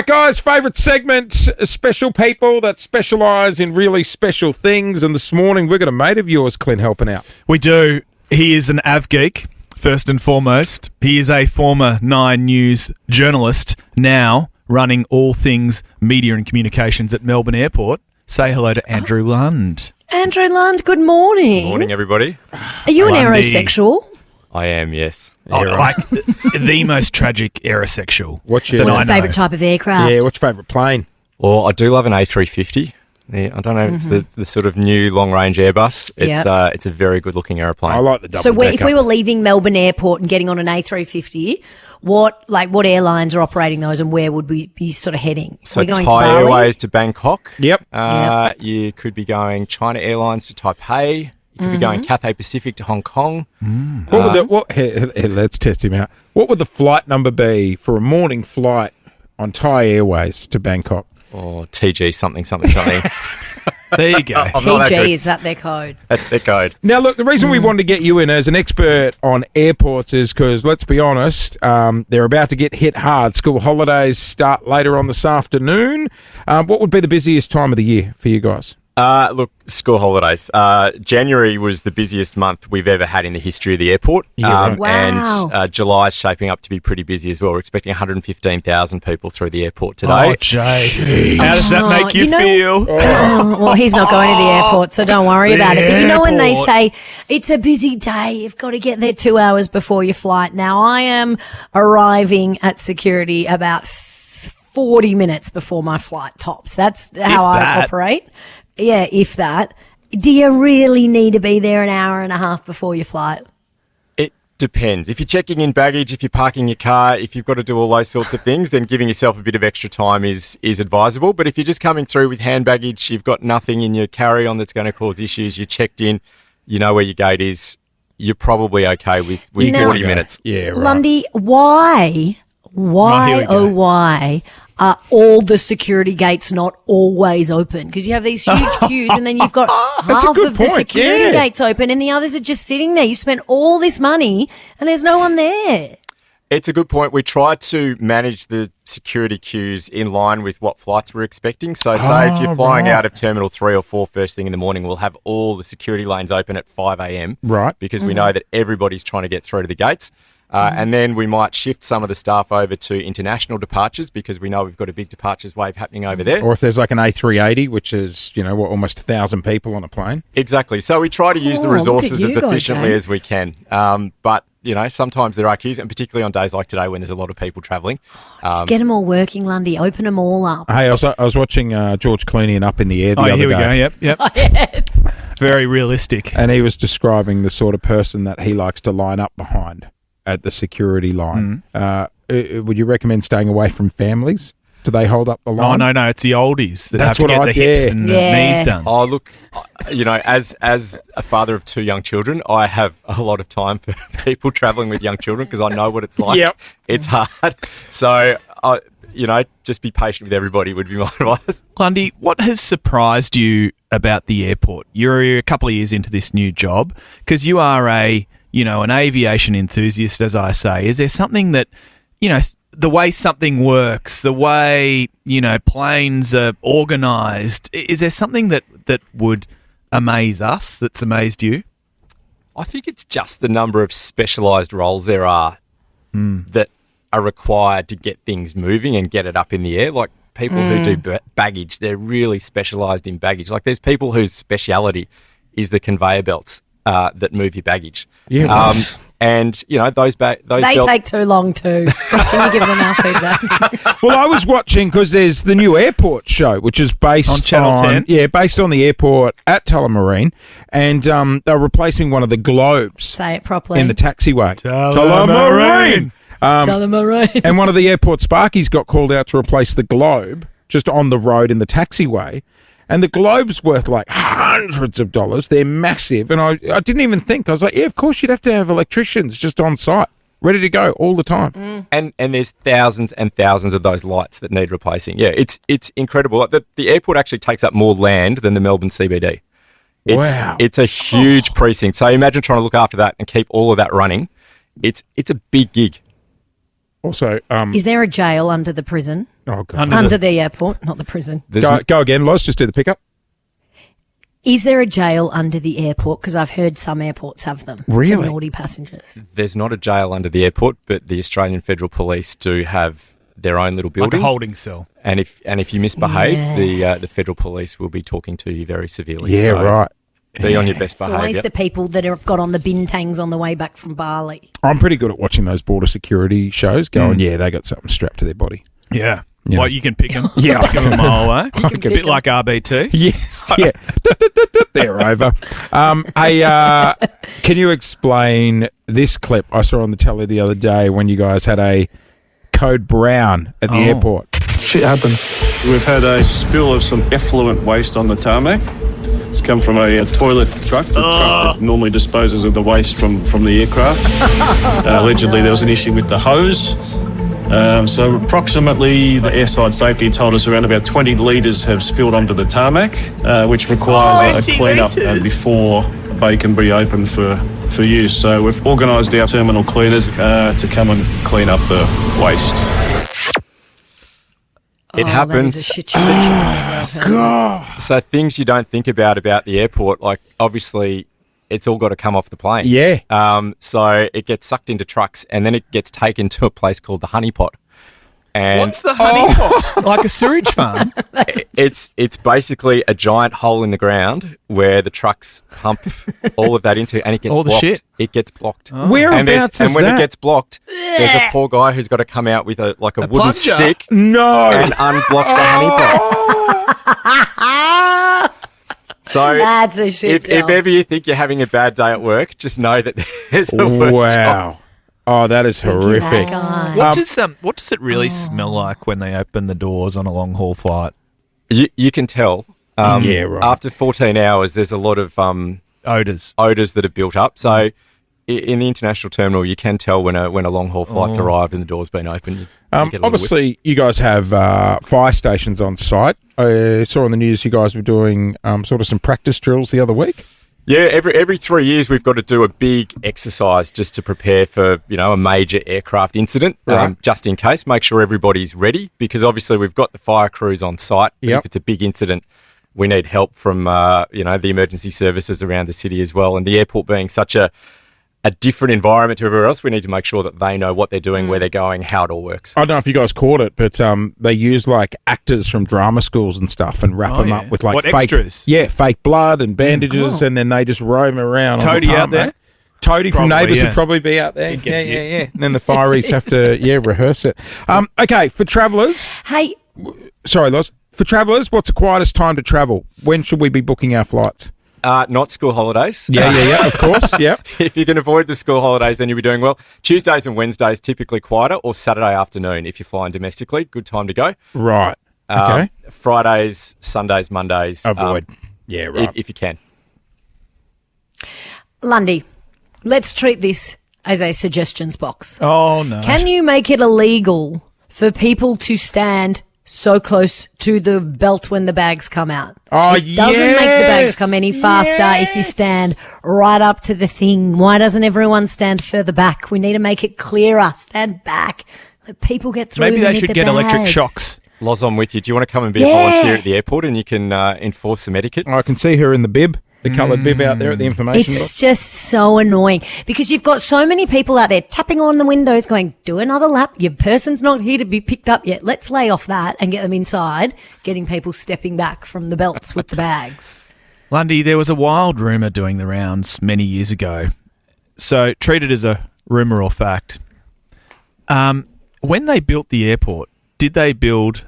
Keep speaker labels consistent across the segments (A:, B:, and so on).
A: right, guys, favourite segment, special people that specialise in really special things. And this morning, we've got a mate of yours, Clint, helping out.
B: We do. He is an av geek, first and foremost. He is a former Nine News journalist, now running all things media and communications at Melbourne Airport. Say hello to Andrew Lund.
C: Andrew Lund, good morning.
D: Morning, everybody.
C: Are you an aerosexual?
D: I am, yes.
B: Like the most tragic aerosexual.
C: What's your favourite type of aircraft?
A: Yeah, what's your favourite plane?
D: Well, I do love an A350. I don't know, it's the sort of new long-range Airbus. It's a very good-looking aeroplane.
A: I like the double
C: So if we were leaving Melbourne Airport and getting on an A350, what airlines are operating those and where would we be sort of heading?
D: So
C: going
D: Thai
C: to Bali?
D: Airways to Bangkok.
A: Yep.
D: You could be going China Airlines to Taipei. You could be going Cathay Pacific to Hong Kong.
A: Let's test him out. What would the flight number be for a morning flight on Thai Airways to Bangkok?
D: Or TG something.
B: There you go.
C: TG, is that their code?
D: That's their code.
A: Now, look, the reason we wanted to get you in as an expert on airports is because, let's be honest, they're about to get hit hard. School holidays start later on this afternoon. What would be the busiest time of the year for you guys?
D: Look, school holidays. January was the busiest month we've ever had in the history of the airport.
C: Wow.
D: And July is shaping up to be pretty busy as well. We're expecting 115,000 people through the airport today.
B: Oh, jeez. How does that make you feel?
C: Well, he's not going to the airport, so don't worry about it. But you know when they say, it's a busy day, you've got to get there 2 hours before your flight. Now, I am arriving at security about 40 minutes before my flight tops. That's how I operate. Yeah, if that. Do you really need to be there an hour and a half before your flight?
D: It depends. If you're checking in baggage, if you're parking your car, if you've got to do all those sorts of things, then giving yourself a bit of extra time is advisable. But if you're just coming through with hand baggage, you've got nothing in your carry-on that's going to cause issues, you're checked in, you know where your gate is, you're probably okay with 40 minutes.
A: Yeah, right.
C: Lundy, why are all the security gates not always open? Because you have these huge queues and then you've got half of the security gates open and the others are just sitting there. You spent all this money and there's no one there.
D: It's a good point. We try to manage the security queues in line with what flights we're expecting. So say if you're flying out of Terminal 3 or 4 first thing in the morning, we'll have all the security lanes open at 5 a.m.
A: Right.
D: Because we know that everybody's trying to get through to the gates. And then we might shift some of the staff over to international departures because we know we've got a big departures wave happening over there.
A: Or if there's like an A380, which is, almost 1,000 people on a plane.
D: Exactly. So we try to use the resources as efficiently as we can. But, sometimes there are queues, and particularly on days like today when there's a lot of people travelling.
C: Just get them all working, Lundy. Open them all up.
A: Hey, I was watching George Clooney and Up in the Air the other day.
B: Here we go. Yep. Very realistic.
A: And he was describing the sort of person that he likes to line up behind at the security line. Would you recommend staying away from families? Do they hold up the line?
B: Oh, no, it's the oldies that
A: That's
B: have to
A: what
B: get the hips and the knees done.
D: Oh, look, as a father of 2 young children, I have a lot of time for people travelling with young children because I know what it's like.
A: Yep.
D: It's hard. So, just be patient with everybody would be my advice.
B: Lundy, what has surprised you about the airport? You're a couple of years into this new job because you are an aviation enthusiast, as I say. Is there something that, the way something works, the way, planes are organised, is there something that would amaze us that's amazed you?
D: I think it's just the number of specialised roles there are that are required to get things moving and get it up in the air. Like people who do baggage, they're really specialised in baggage. Like there's people whose speciality is the conveyor belts that move your baggage.
A: Yeah.
D: And, those
C: They
D: belts
C: take too long too. Can you give them our feedback?
A: Well, I was watching because there's the new airport show, which is based
B: on Channel 10.
A: Yeah, based on the airport at Tullamarine, and they're replacing one of the globes.
C: Say it properly.
A: In the taxiway.
B: Tullamarine.
C: Tullamarine.
A: And one of the airport Sparkies got called out to replace the globe just on the road in the taxiway. And the globe's worth like hundreds of dollars. They're massive. And I didn't even think. I was like, yeah, of course you'd have to have electricians just on site, ready to go all the time.
D: and there's thousands and thousands of those lights that need replacing. Yeah, it's incredible. Like the airport actually takes up more land than the Melbourne CBD.
A: Wow.
D: It's a huge precinct. So imagine trying to look after that and keep all of that running. It's a big gig.
A: Also,
C: is there a jail under the prison?
A: Oh, God.
C: Under the airport, not the prison.
A: Go again, Loz. Just do the pickup.
C: Is there a jail under the airport? Because I've heard some airports have them.
A: Really?
C: For naughty passengers.
D: There's not a jail under the airport, but the Australian Federal Police do have their own little
B: Like
D: building.
B: a holding cell.
D: And if you misbehave, the Federal Police will be talking to you very severely.
A: Yeah,
D: So
A: right.
D: Be on your best
C: It's always
D: behaviour.
C: the people that have got on the bintangs on the way back from Bali.
A: I'm pretty good at watching those border security shows going, yeah, they got something strapped to their body.
B: Yeah.
A: Yeah.
B: Well, you can pick them.
A: Yeah,
B: Pick them a mile away.
C: can
B: a
C: pick
B: bit
C: 'em.
B: like RB2.
A: Yes, yeah. They're over. Can you explain this clip I saw on the telly the other day when you guys had a code brown at the airport?
E: Shit happens. We've had a spill of some effluent waste on the tarmac. It's come from a toilet truck, the truck that normally disposes of the waste from the aircraft. Allegedly, there was an issue with the hose. So approximately, the airside safety told us around about 20 litres have spilled onto the tarmac, which requires a
B: 20
E: clean-up
B: litres?
E: before the bay can be opened for use. So we've organised our terminal cleaners to come and clean up the waste.
D: It
C: That is
D: happens.
C: a shit show.
A: God.
D: So things you don't think about the airport, like obviously it's all got to come off the plane.
A: Yeah.
D: So it gets sucked into trucks and then it gets taken to a place called the honey pot. And
B: What's the honey pot? Like a sewage farm?
D: it's basically a giant hole in the ground where the trucks pump all of that into, and it gets
B: All the
D: blocked.
B: shit?
D: It gets blocked.
A: Whereabouts
D: and
A: is
D: when
A: that?
D: it gets blocked, there's a poor guy who's got to come out with a wooden
B: plunger?
D: stick
A: No.
D: and unblock the honey pot. So
C: That's a shit
D: if
C: job.
D: ever you think you're having a bad day at work, just know that there's a worse job.
A: Wow. Oh, that is horrific.
C: Guy.
B: What does it really smell like when they open the doors on a long haul flight?
D: You can tell.
A: Yeah, right.
D: After 14 hours, there's a lot of
B: Odours.
D: odours that have built up. So in the international terminal, you can tell when a long haul flight's arrived and the door's been opened. You get a little whiff.
A: Obviously, you guys have fire stations on site. I saw on the news you guys were doing sort of some practice drills the other week.
D: Yeah, every 3 years we've got to do a big exercise just to prepare for a major aircraft incident,
A: Right.
D: just in case. Make sure everybody's ready because obviously we've got the fire crews on site. But
A: Yep.
D: if it's a big incident, we need help from the emergency services around the city as well. And the airport being such a different environment to everywhere else, we need to make sure that they know what they're doing, where they're going, how it all works.
A: I don't know if you guys caught it, but they use like actors from drama schools and stuff and wrap
B: Oh,
A: them
B: yeah.
A: up with like
B: What,
A: fake
B: extras?
A: Yeah, fake blood and bandages, and then they just roam around. on the
B: Toady out
A: tarmac.
B: there?
A: Toady from
B: Probably,
A: Neighbours
B: yeah.
A: would probably be out there. Yeah. And then the fireys have to rehearse it. Okay, for travellers,
C: Hey,
A: sorry, Loz. For travellers, what's the quietest time to travel? When should we be booking our flights?
D: Not school holidays.
A: Yeah, of course, yeah.
D: If you can avoid the school holidays, then you'll be doing well. Tuesdays and Wednesdays typically quieter, or Saturday afternoon if you're flying domestically. Good time to go.
A: Right. Okay.
D: Fridays, Sundays, Mondays.
A: Avoid. Yeah, right.
D: If you can.
C: Lundy, let's treat this as a suggestions box.
B: Oh, no.
C: Can you make it illegal for people to stand so close to the belt when the bags come out?
A: Oh,
C: It doesn't make the bags come any faster if you stand right up to the thing. Why doesn't everyone stand further back? We need to make it clearer. Stand back. Let people get through.
B: Maybe they
C: with
B: should
C: the
B: get electric
C: bags.
B: shocks.
D: Loz, I'm with you. Do you want to come and be a
C: Yeah.
D: volunteer at the airport and you can enforce some etiquette?
A: I can see her in the bib, the coloured bib out there at the information
C: It's
A: box.
C: just so annoying because you've got so many people out there tapping on the windows going, do another lap. Your person's not here to be picked up yet. Let's lay off that and get them inside, getting people stepping back from the belts with the bags.
B: Lundy, there was a wild rumour doing the rounds many years ago. So treat it as a rumour or fact. When they built the airport, did they build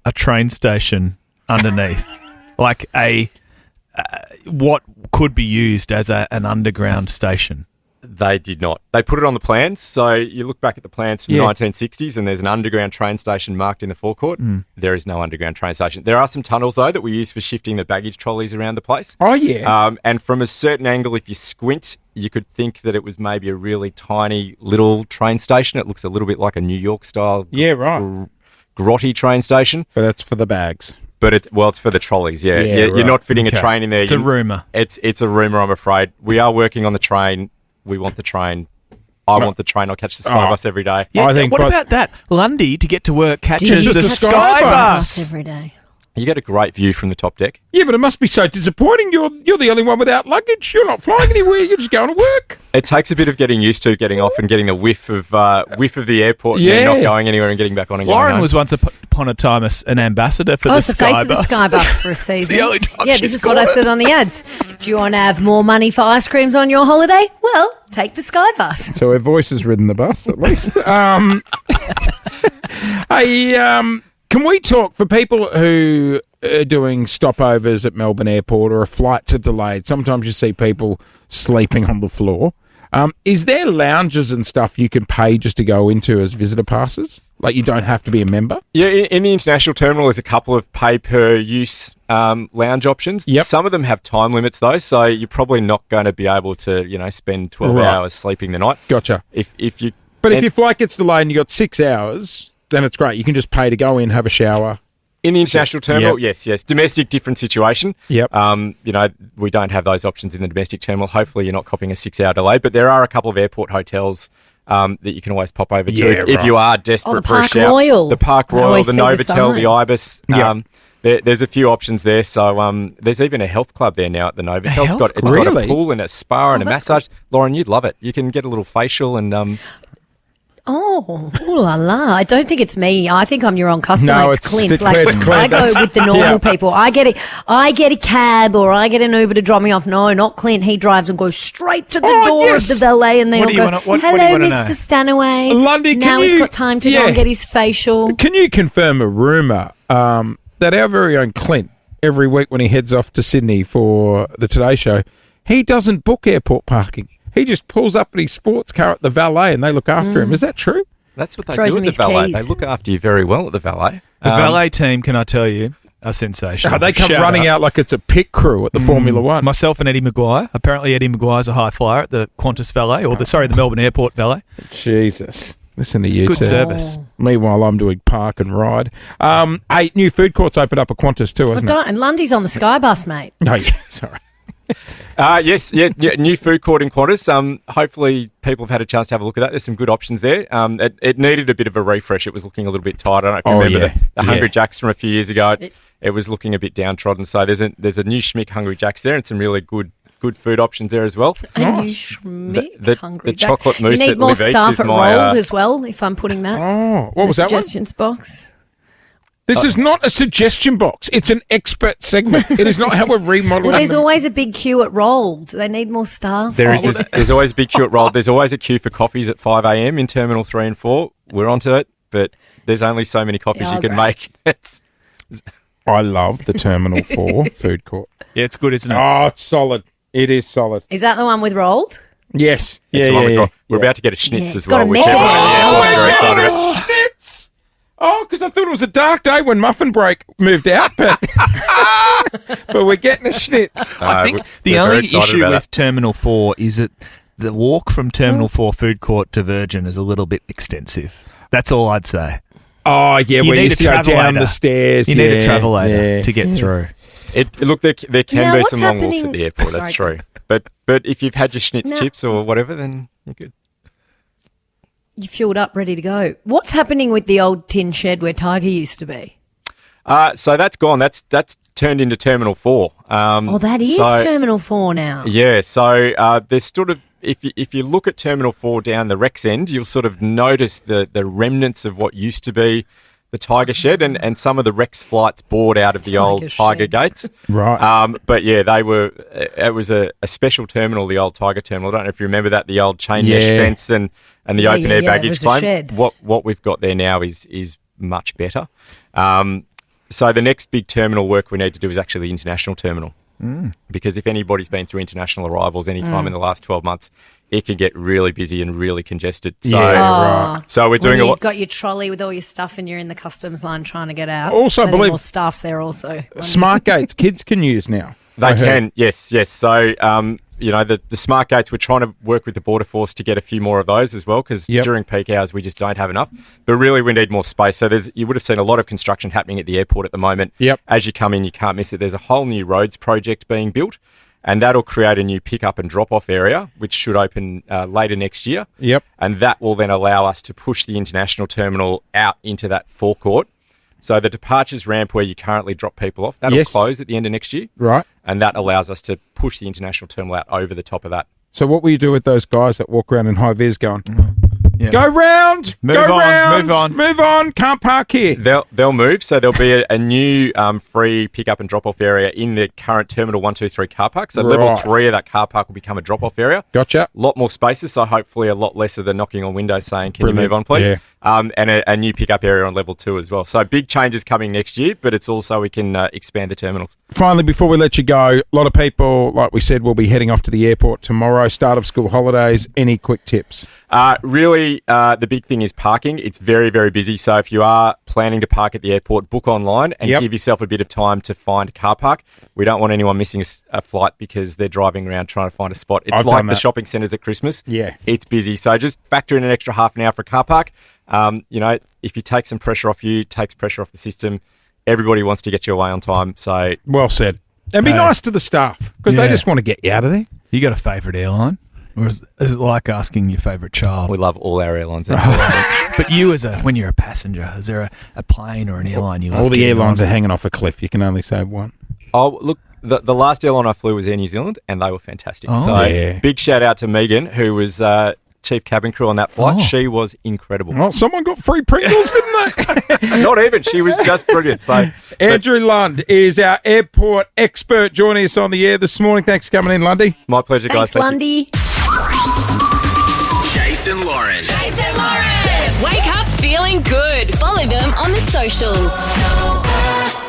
B: a train station underneath? Like what could be used as an underground station?
D: They did not. They put it on the plans. So you look back at the plans from
A: Yeah.
D: the 1960s and there's an underground train station marked in the forecourt. There is no underground train station. There are some tunnels, though, that we use for shifting the baggage trolleys around the place.
A: Oh, yeah.
D: And from a certain angle, if you squint, you could think that it was maybe a really tiny little train station. It looks a little bit like a New York style
A: Yeah, right.
D: grotty train station.
A: But that's for the bags.
D: But it's for the trolleys, yeah.
A: Yeah,
D: You're
A: right.
D: not fitting
B: Okay.
D: a train in there.
B: It's a rumour.
D: It's a rumour, I'm afraid. We are working on the train. We want the train I want the train. I'll catch the Sky Bus every day.
B: Yeah,
A: I think
B: what
A: by-
B: about that? Lundy, to get to work, catches
A: Just
B: the
A: the
B: Sky
A: Sky
B: Bus.
C: every day.
D: You get a great view from the top deck.
A: Yeah, but it must be so disappointing. You're the only one without luggage. You're not flying anywhere. You're just going to work.
D: It takes a bit of getting used to getting off and getting the whiff of the airport and then not going anywhere and getting back on and going
B: Lauren
D: home.
B: was once upon a time an ambassador for
C: I
B: the
C: was the
B: Sky
C: face of the
B: Bus.
C: Sky Bus for a season.
B: the only time
C: yeah,
B: she
C: this is what I
B: scored it.
C: said on the ads. Do you want to have more money for ice creams on your holiday? Well, take the Sky Bus.
A: So her voice has ridden the bus, at least. Can we talk for people who are doing stopovers at Melbourne Airport or if flights are delayed? Sometimes you see people sleeping on the floor. Is there lounges and stuff you can pay just to go into as visitor passes? Like you don't have to be a member?
D: Yeah, in the international terminal, there's a couple of pay-per-use lounge options.
A: Yep.
D: Some of them have time limits, though, so you're probably not going to be able to, spend 12
A: Right.
D: hours sleeping the night.
A: Gotcha.
D: If you,
A: But if
D: and
A: your flight gets delayed and you got 6 hours, then it's great. You can just pay to go in, have a shower.
D: in the international terminal,
A: Yep.
D: yes. Domestic, different situation.
A: Yep.
D: We don't have those options in the domestic terminal. Hopefully, you're not copping a 6-hour delay, but there are a couple of airport hotels that you can always pop over to
A: Yeah,
D: if you are
C: Oh,
D: desperate
C: the
D: for a
C: Park
D: shower.
C: Royal.
D: The Park
C: I
D: Royal,
C: always
D: the
C: see the
D: Novotel, the
C: sign.
D: Ibis.
A: Yep.
D: There's a few options there. So there's even a health club there now at the Novotel.
B: health
D: It's got
A: Really?
D: a pool and a spa and a
C: that's
D: massage. Lauren, you'd love it. You can get a little facial and
C: Oh, ooh la la. I don't think it's me. I think I'm your own customer.
A: No,
C: it's
A: it's
C: Clint.
A: Clint.
C: Like,
A: It's Clint.
C: I go
A: That's-
C: with the normal
A: yeah.
C: people. I get a cab or I get an Uber to drop me off. No, not Clint. He drives and goes straight to the door
A: yes.
C: of the valet and they
B: What
C: all
B: do you
C: go,
B: wanna- what do you
C: hello,
B: wanna know?
C: Mr. Stanaway.
A: Lundy, can
C: now he's
A: you-
C: got time to go
A: yeah.
C: and get his facial.
A: Can you confirm a rumour that our very own Clint, every week when he heads off to Sydney for the Today Show, he doesn't book airport parking. He just pulls up in his sports car at the valet and they look after him. Is that true?
D: that's what they
C: Throws
D: do
C: him
D: at the
C: his
D: valet.
C: keys.
D: They look after you very well at the valet.
B: The valet team, can I tell you, are sensational.
A: They come
B: Shout
A: running out like it's a pit crew at the Formula One.
B: Myself and Eddie Maguire. Apparently, Eddie Maguire's a high flyer at the Qantas Valet, or the Melbourne Airport Valet.
A: Jesus. Listen to you
B: Good
A: two.
B: service.
A: Meanwhile, I'm doing park and ride. 8 new food courts opened up at Qantas too, hasn't it?
C: And Lundy's on the Sky Bus, mate.
A: No, yeah, sorry.
D: Yes, new food court in Qantas. Hopefully people have had a chance to have a look at that. There's some good options there. It needed a bit of a refresh. It was looking a little bit tight. I don't know if you remember the Hungry Jacks from a few years ago. It was looking a bit downtrodden. So there's a new schmick Hungry Jacks there and some really good food options there as well.
C: And you schmick
D: The
C: hungry.
D: chocolate mousse
C: You need
D: that
C: more
D: Liv eats
C: staff
D: is
C: at
D: my,
C: Rolled as well, if I'm putting that.
A: Oh, what was
C: the
A: that one?
C: suggestions box.
A: This is not a suggestion box. It's an expert segment. It is not how we're remodeling.
C: Well, there's
A: the-
C: always a big queue at Rolled. They need more staff.
D: There's always a big queue at Roll. There's always a queue for coffees at 5 a.m. in Terminal 3 and 4. We're onto it, but there's only so many coffees
C: Yeah,
D: you can
C: great.
D: make.
A: I love the Terminal 4 food court.
B: Yeah, it's good, isn't it?
A: Oh, it's solid. It is solid.
C: Is that the one with Rolled?
A: Yes.
D: It's the one we've got. We're
A: yeah.
D: about to get a schnitz
C: Yeah,
D: as
C: it's got
D: well,
C: a
D: which
C: menu.
D: everyone in the
C: Oh,
D: airport is very excited about.
A: Schnitz! Oh, because I thought it was a dark day when Muffin Break moved out, but we're getting a schnitz.
B: I think the
D: we're very
B: only
D: excited
B: issue
D: about
B: with
D: it.
B: Terminal 4 is that the walk from Terminal 4 food court to Virgin is a little bit extensive. That's all I'd say.
A: Oh, yeah,
B: You
A: we
B: need
A: used
B: a
A: to go down
B: travelator.
A: the stairs.
B: You need a travelator to get through.
D: Look, there can
C: Now,
D: be
C: what's
D: some long walks
C: happening-
D: at the airport.
C: Sorry.
D: That's true. But if you've had your schnitz
C: No.
D: chips or whatever, then you're good.
C: You fueled up, ready to go. What's happening with the old tin shed where Tiger used to be?
D: So that's gone. That's turned into Terminal 4.
C: Oh, that is Terminal 4 now.
D: Yeah, so there's sort of, if you look at Terminal 4 down the Rex end, you'll sort of notice the remnants of what used to be the Tiger Shed and some of the Rex flights board out of the old Tiger
C: Shed.
D: gates.
A: Right.
D: But yeah, it was a special terminal, the old Tiger terminal. I don't know if you remember that, the old chain mesh
A: Yeah.
D: fence and the
C: Yeah,
D: open
C: yeah,
D: air
C: yeah, it
D: baggage
C: was a
D: claim.
C: shed.
D: What we've got there now is much better. So the next big terminal work we need to do is actually the international terminal. Because if anybody's been through international arrivals any time in the last 12 months, it can get really busy and really congested. So,
A: Yeah, right.
D: so we're doing
C: When
D: a
C: you've
D: lot.
C: got your trolley with all your stuff and you're in the customs line trying to get out.
A: Also, I
C: They need
A: believe-
C: more staff there also.
A: Smart gates kids can use now.
D: They
A: I heard.
D: can, yes. So, the smart gates, we're trying to work with the Border Force to get a few more of those as well, because
A: Yep.
D: during peak hours, we just don't have enough. But really, we need more space. So you would have seen a lot of construction happening at the airport at the moment.
A: Yep.
D: As you come in, you can't miss it. There's a whole new roads project being built. And that'll create a new pick-up and drop-off area, which should open later next year.
A: Yep.
D: And that will then allow us to push the international terminal out into that forecourt. So the departures ramp where you currently drop people off, that'll close at the end of next year.
A: Right.
D: And that allows us to push the international terminal out over the top of that.
A: So what will you do with those guys that walk around in high vis going,
B: Yeah.
A: go round,
B: Move
A: go
B: on,
A: round,
B: move on.
A: can't park here.
D: They'll move. So there'll be a new free pick-up and drop-off area in the current Terminal 123 car park. So level 3 of that car park will become a drop-off area.
A: Gotcha.
D: A lot more spaces, so hopefully a lot less of the knocking on windows saying, can you move on, please?
A: Yeah.
D: And a new pick-up area on level 2 as well. So big changes coming next year, but it's also we can expand the terminals.
A: Finally, before we let you go, a lot of people, like we said, will be heading off to the airport tomorrow, start of school holidays. Any quick tips?
D: Really, the big thing is parking. It's very, very busy. So if you are planning to park at the airport, book online and give yourself a bit of time to find a car park. We don't want anyone missing a flight because they're driving around trying to find a spot. It's like the shopping centres at Christmas.
A: Yeah.
D: It's busy. So just factor in an extra half an hour for a car park. If you take some pressure off you, takes pressure off the system. Everybody wants to get you away on time. So
A: well said. And be nice to the staff because they just want to get you out of there.
B: You got a favourite airline? Or is it like asking your favourite child?
D: we love all our airlines.
B: But you, when you're a passenger, is there a plane or an airline you love?
A: All the airlines are hanging off a cliff. You can only say one.
D: Oh, look, the last airline I flew was Air New Zealand, and they were fantastic.
B: Oh,
D: so big shout out to Megan, who was chief cabin crew on that flight.
B: Oh.
D: She was incredible.
A: Well, someone got free Pringles, didn't they?
D: Not even. She was just brilliant. So
A: Andrew Lund is our airport expert joining us on the air this morning. Thanks for coming in, Lundy.
D: my pleasure, guys.
C: Thanks,
D: Thank you.
C: Lundy.
F: Jason Lauren.
G: Jason Lauren. Wake up feeling good.
H: Follow them on the socials.